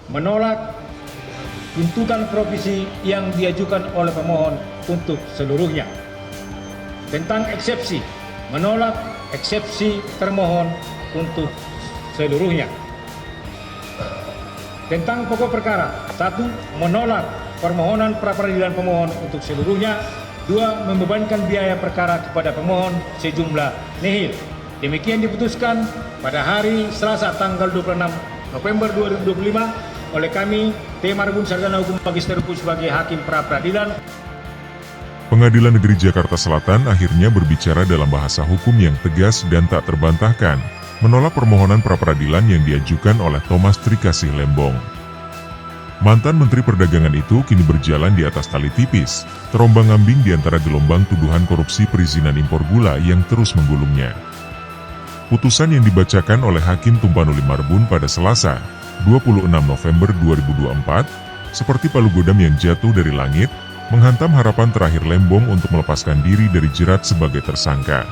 menolak tuntutan provisi yang diajukan oleh pemohon untuk seluruhnya. Tentang eksepsi, menolak eksepsi termohon untuk seluruhnya. Tentang pokok perkara, 1. Menolak permohonan pra-peradilan pemohon untuk seluruhnya. 2. Membebankan biaya perkara kepada pemohon sejumlah nihil. Demikian diputuskan pada hari Selasa tanggal 26 November 2025 oleh kami, T. Marbun Sarjana Hukum Magister Hukum sebagai Hakim Pra-Peradilan. Pengadilan Negeri Jakarta Selatan akhirnya berbicara dalam bahasa hukum yang tegas dan tak terbantahkan, menolak permohonan pra-peradilan yang diajukan oleh Thomas Trikasih Lembong. Mantan Menteri Perdagangan itu kini berjalan di atas tali tipis, terombang-ambing di antara gelombang tuduhan korupsi perizinan impor gula yang terus menggulungnya. Putusan yang dibacakan oleh Hakim Tumpanuli Marbun pada Selasa, 26 November 2024, seperti palu godam yang jatuh dari langit, menghantam harapan terakhir Lembong untuk melepaskan diri dari jerat sebagai tersangka.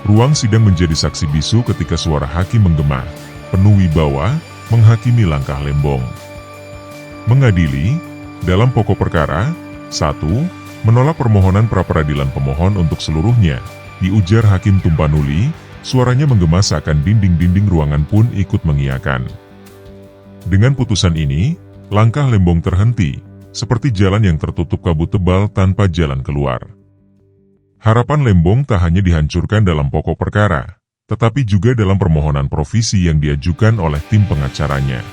Ruang sidang menjadi saksi bisu ketika suara hakim menggema, penuh wibawa, menghakimi langkah Lembong. Mengadili, dalam pokok perkara, 1. Menolak permohonan pra-peradilan pemohon untuk seluruhnya, diujar Hakim Tumpanuli, suaranya menggema seakan dinding-dinding ruangan pun ikut mengiyakan. Dengan putusan ini, langkah Lembong terhenti, seperti jalan yang tertutup kabut tebal tanpa jalan keluar. Harapan Lembong tak hanya dihancurkan dalam pokok perkara, tetapi juga dalam permohonan provisi yang diajukan oleh tim pengacaranya.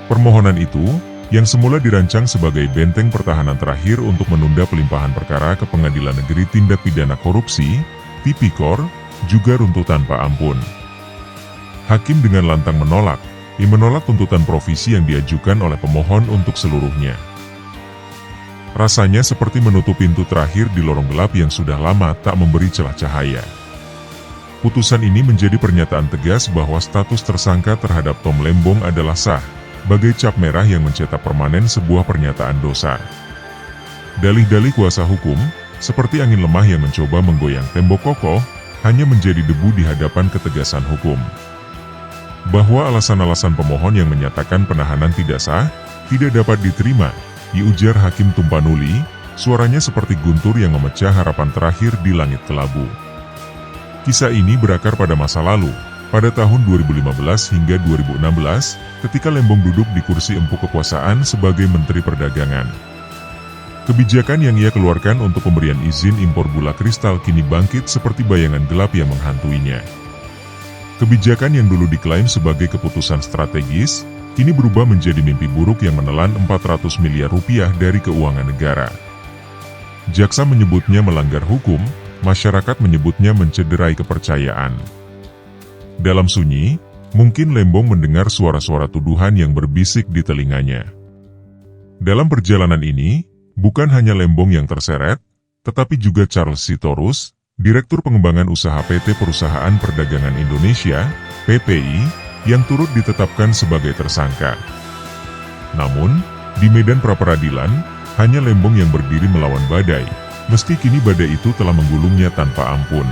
Permohonan itu, yang semula dirancang sebagai benteng pertahanan terakhir untuk menunda pelimpahan perkara ke Pengadilan Negeri Tindak Pidana Korupsi, Tipikor, juga runtuh tanpa ampun. Hakim dengan lantang menolak tuntutan provisi yang diajukan oleh pemohon untuk seluruhnya. Rasanya seperti menutup pintu terakhir di lorong gelap yang sudah lama tak memberi celah cahaya. Putusan ini menjadi pernyataan tegas bahwa status tersangka terhadap Tom Lembong adalah sah, bagai cap merah yang mencetak permanen sebuah pernyataan dosa. Dalih-dalih kuasa hukum, seperti angin lemah yang mencoba menggoyang tembok kokoh, hanya menjadi debu di hadapan ketegasan hukum. Bahwa alasan-alasan pemohon yang menyatakan penahanan tidak sah, tidak dapat diterima, diujar Hakim Tumpanuli, suaranya seperti guntur yang memecah harapan terakhir di langit kelabu. Kisah ini berakar pada masa lalu, pada tahun 2015 hingga 2016, ketika Lembong duduk di kursi empuk kekuasaan sebagai Menteri Perdagangan. Kebijakan yang ia keluarkan untuk pemberian izin impor gula kristal kini bangkit seperti bayangan gelap yang menghantuinya. Kebijakan yang dulu diklaim sebagai keputusan strategis, kini berubah menjadi mimpi buruk yang menelan 400 miliar rupiah dari keuangan negara. Jaksa menyebutnya melanggar hukum, masyarakat menyebutnya mencederai kepercayaan. Dalam sunyi, mungkin Lembong mendengar suara-suara tuduhan yang berbisik di telinganya. Dalam perjalanan ini, bukan hanya Lembong yang terseret, tetapi juga Charles Sitorus, Direktur Pengembangan Usaha PT Perusahaan Perdagangan Indonesia, PPI, yang turut ditetapkan sebagai tersangka. Namun, di medan pra-peradilan, hanya Lembong yang berdiri melawan badai, meski kini badai itu telah menggulungnya tanpa ampun.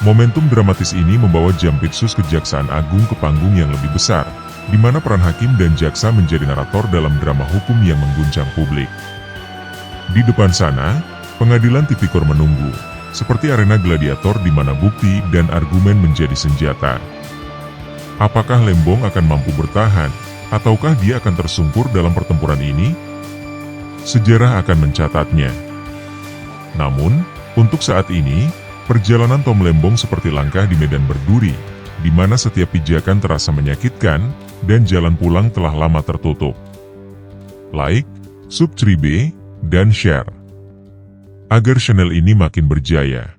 Momentum dramatis ini membawa Jampitsus Kejaksaan Agung ke panggung yang lebih besar, di mana peran hakim dan jaksa menjadi narator dalam drama hukum yang mengguncang publik. Di depan sana, Pengadilan Tipikor menunggu, seperti arena gladiator di mana bukti dan argumen menjadi senjata. Apakah Lembong akan mampu bertahan, ataukah dia akan tersungkur dalam pertempuran ini? Sejarah akan mencatatnya. Namun, untuk saat ini, perjalanan Tom Lembong seperti langkah di medan berduri, di mana setiap pijakan terasa menyakitkan, dan jalan pulang telah lama tertutup. Like, subscribe, dan share, agar channel ini makin berjaya.